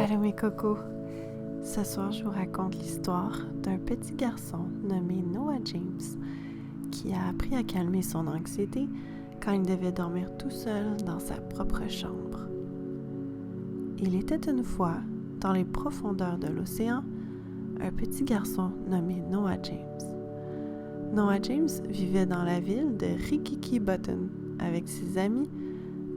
Allô mes cocos! Ce soir, je vous raconte l'histoire d'un petit garçon nommé Noah James qui a appris à calmer son anxiété quand il devait dormir tout seul dans sa propre chambre. Il était une fois, dans les profondeurs de l'océan, un petit garçon nommé Noah James. Noah James vivait dans la ville de Rikiki-Bottom avec ses amis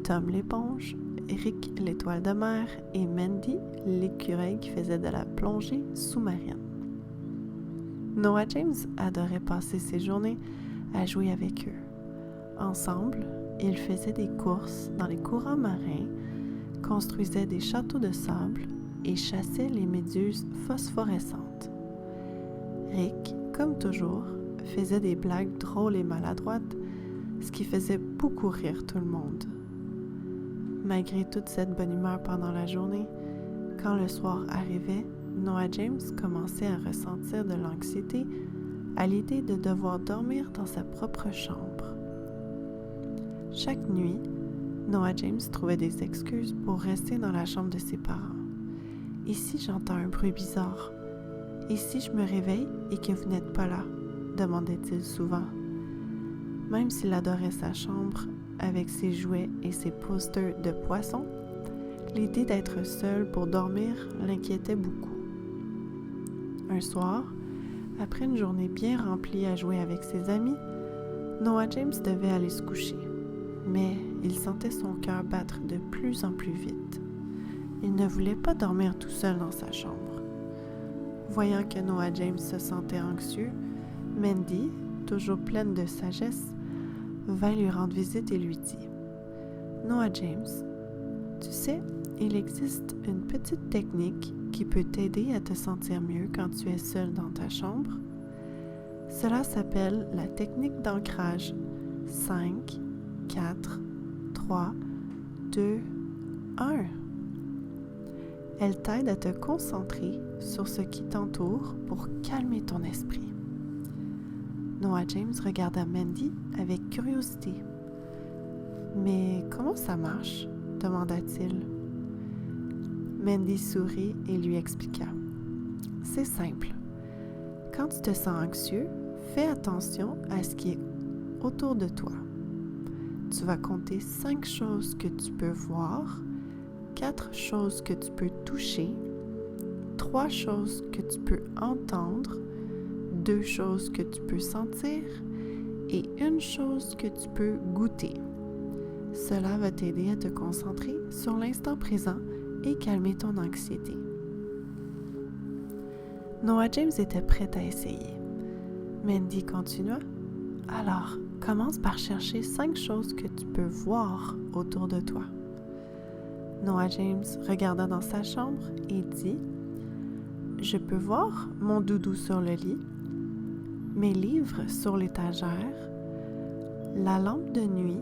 Tom l'éponge, Rick l'étoile de mer et Mandy l'écureuil qui faisait de la plongée sous-marine. Noah James adorait passer ses journées à jouer avec eux. Ensemble, ils faisaient des courses dans les courants marins, construisaient des châteaux de sable et chassaient les méduses phosphorescentes. Rick, comme toujours, faisait des blagues drôles et maladroites, ce qui faisait beaucoup rire tout le monde. Malgré toute cette bonne humeur pendant la journée, quand le soir arrivait, Noah James commençait à ressentir de l'anxiété à l'idée de devoir dormir dans sa propre chambre. Chaque nuit, Noah James trouvait des excuses pour rester dans la chambre de ses parents. « Et si j'entends un bruit bizarre? Et si je me réveille et que vous n'êtes pas là? » demandait-il souvent. Même s'il adorait sa chambre, avec ses jouets et ses posters de poissons, l'idée d'être seul pour dormir l'inquiétait beaucoup. Un soir, après une journée bien remplie à jouer avec ses amis, Noah James devait aller se coucher, mais il sentait son cœur battre de plus en plus vite. Il ne voulait pas dormir tout seul dans sa chambre. Voyant que Noah James se sentait anxieux, Mandy, toujours pleine de sagesse, vint lui rendre visite et lui dit « Noah James, tu sais, il existe une petite technique qui peut t'aider à te sentir mieux quand tu es seul dans ta chambre. Cela s'appelle la technique d'ancrage 5, 4, 3, 2, 1. Elle t'aide à te concentrer sur ce qui t'entoure pour calmer ton esprit. » Noah James regarda Mandy avec curiosité. « Mais comment ça marche? » demanda-t-il. Mandy sourit et lui expliqua. « C'est simple. Quand tu te sens anxieux, fais attention à ce qui est autour de toi. Tu vas compter 5 choses que tu peux voir, 4 choses que tu peux toucher, 3 choses que tu peux entendre, 2 choses que tu peux sentir et 1 chose que tu peux goûter. Cela va t'aider à te concentrer sur l'instant présent et calmer ton anxiété. » Noah James était prêt à essayer. Mandy continua. « Alors, commence par chercher 5 choses que tu peux voir autour de toi. » Noah James regarda dans sa chambre et dit « Je peux voir mon doudou sur le lit, mes livres sur l'étagère, la lampe de nuit,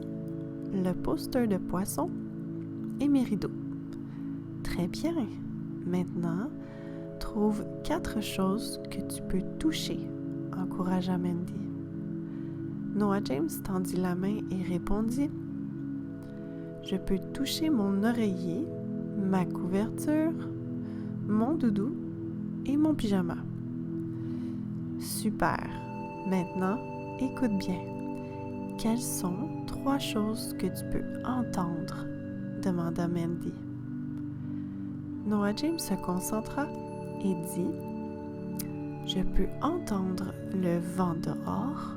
le poster de poisson et mes rideaux. Très bien. Maintenant, trouve 4 choses que tu peux toucher, encouragea Mandy. Noah James tendit la main et répondit « Je peux toucher mon oreiller, ma couverture, mon doudou et mon pyjama. » Super! Maintenant, écoute bien. Quelles sont 3 choses que tu peux entendre? Demanda Mandy. Noah James se concentra et dit « Je peux entendre le vent dehors,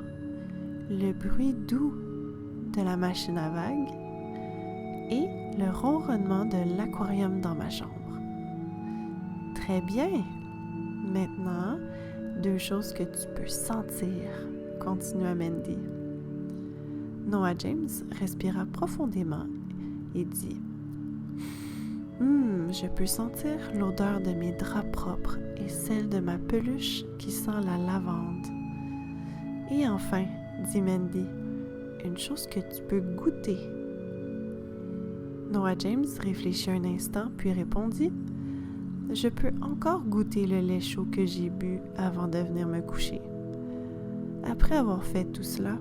le bruit doux de la machine à vagues et le ronronnement de l'aquarium dans ma chambre. » Très bien! Maintenant, 2 choses que tu peux sentir, continua Mandy. Noah James respira profondément et dit « Je peux sentir l'odeur de mes draps propres et celle de ma peluche qui sent la lavande. » Et enfin, dit Mandy, « une chose que tu peux goûter. » Noah James réfléchit un instant puis répondit « Je peux encore goûter le lait chaud que j'ai bu avant de venir me coucher. » Après avoir fait tout cela,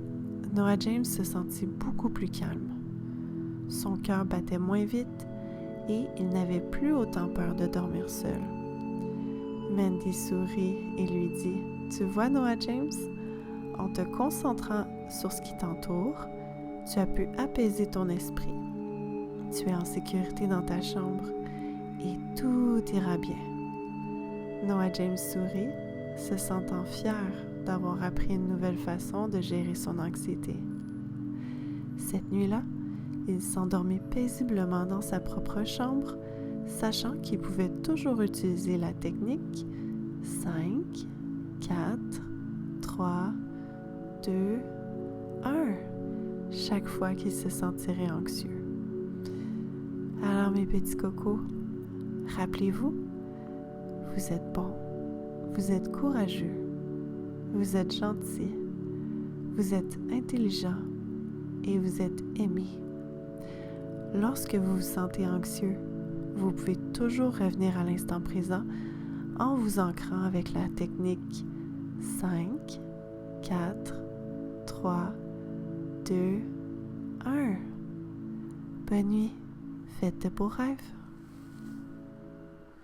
Noah James se sentit beaucoup plus calme. Son cœur battait moins vite et il n'avait plus autant peur de dormir seul. Mandy sourit et lui dit « Tu vois, Noah James, en te concentrant sur ce qui t'entoure, tu as pu apaiser ton esprit. Tu es en sécurité dans ta chambre et tout ira bien. » Noah James sourit, se sentant fier d'avoir appris une nouvelle façon de gérer son anxiété. Cette nuit-là, il s'endormit paisiblement dans sa propre chambre, sachant qu'il pouvait toujours utiliser la technique 5, 4, 3, 2, 1 chaque fois qu'il se sentirait anxieux. Alors mes petits cocos, rappelez-vous, vous êtes bons, vous êtes courageux, vous êtes gentils, vous êtes intelligents et vous êtes aimés. Lorsque vous vous sentez anxieux, vous pouvez toujours revenir à l'instant présent en vous ancrant avec la technique 5, 4, 3, 2, 1. Bonne nuit, faites de beaux rêves.